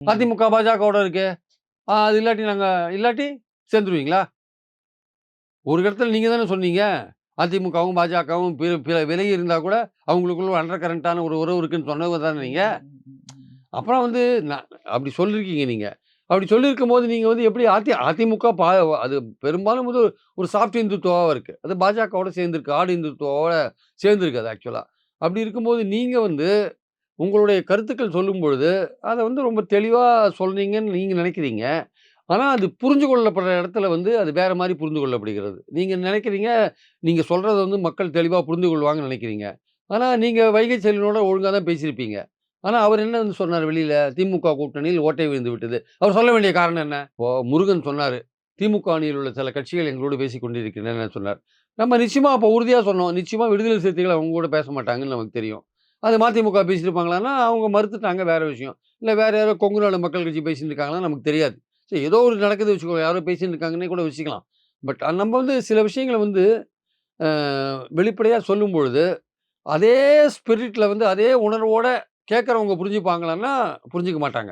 ம். அதிமுக, பாஜகவோட இருக்கு. அது இல்லாட்டி இல்லாட்டி சேர்ந்துருவீங்களா? ஒரு இடத்துல நீங்க தானே சொன்னீங்க. அதிமுகவும், பாஜகவும் பிற பிற விலகி இருந்தா கூட அவங்களுக்குள்ள ஒரு அண்டர் கரண்ட்டான ஒரு உறவு இருக்குன்னு சொன்னவங்க தானே ம், நீங்க. ம், ம், ம், ம். அப்புறம் வந்து அப்படி சொல்லியிருக்கீங்க நீங்க. அப்படி சொல்லியிருக்கும்போது நீங்க வந்து எப்படி அதிமுக அது பெரும்பாலும் வந்து ஒரு சாஃப்ட் இந்துத்துவாவா இருக்கு. அது பாஜகவோட சேர்ந்திருக்கு. ஆடு இந்துத்துவாவோட சேர்ந்திருக்கு அது ஆக்சுவலா. அப்படி இருக்கும்போது நீங்க வந்து உங்களுடைய கருத்துக்கள் சொல்லும்பொழுது, அத வந்து ரொம்ப தெளிவா சொன்னீங்கன்னு நீங்க நினைக்கிறீங்க. ஆனா, அது புரிஞ்சு கொள்ளப்படுற இடத்துல வந்து அது வேற மாரி புரிந்து கொள்ளப்படுகிறது. நீங்க நினைக்கிறீங்க, நீங்க சொல்றத வந்து மக்கள் தெளிவா புரிந்து கொள்வாங்கன்னு நினைக்கிறீங்க. ஆனா, நீங்க வைகை செல்வனோட ஒழுங்கா தான் பேசியிருப்பீங்க. ஆனா, அவர் என்ன வந்து சொன்னாரு வெளியில? திமுக கூட்டணியில் ஓட்டை விழுந்து விட்டது. அவர் சொல்ல வேண்டிய காரணம் என்ன? இப்போ முருகன் சொன்னாரு. திமுக அணியில் உள்ள சில கட்சிகள் எங்களோடு பேசிக் கொண்டிருக்கின்றன சொன்னார். நம்ம நிச்சயமா அப்ப உறுதியா சொன்னோம். நிச்சயமா விடுதலை சிறுத்தைகள் அவங்க கூட பேச மாட்டாங்கன்னு நமக்கு தெரியும். அது மதிமுக பேசியிருப்பாங்களான்னா, அவங்க மறுத்துட்டாங்க வேற விஷயம். இல்ல வேற யாரோ கொங்கு நாடு மக்கள் கட்சி பேசின்னு இருக்காங்களான்னு நமக்கு தெரியாது. சரி ஏதோ ஒரு நடக்குது வச்சுக்கோங்க. யாரோ பேசின்னு இருக்காங்கன்னே கூட வச்சுக்கலாம். பட் நம்ம வந்து சில விஷயங்கள வந்து அ வெளிப்படையா சொல்லும்பொழுது, அதே ஸ்பிரிட்ல வந்து அதே உணர்வோட கேட்கிறவங்க புரிஞ்சுப்பாங்களான்னா, புரிஞ்சுக்க மாட்டாங்க.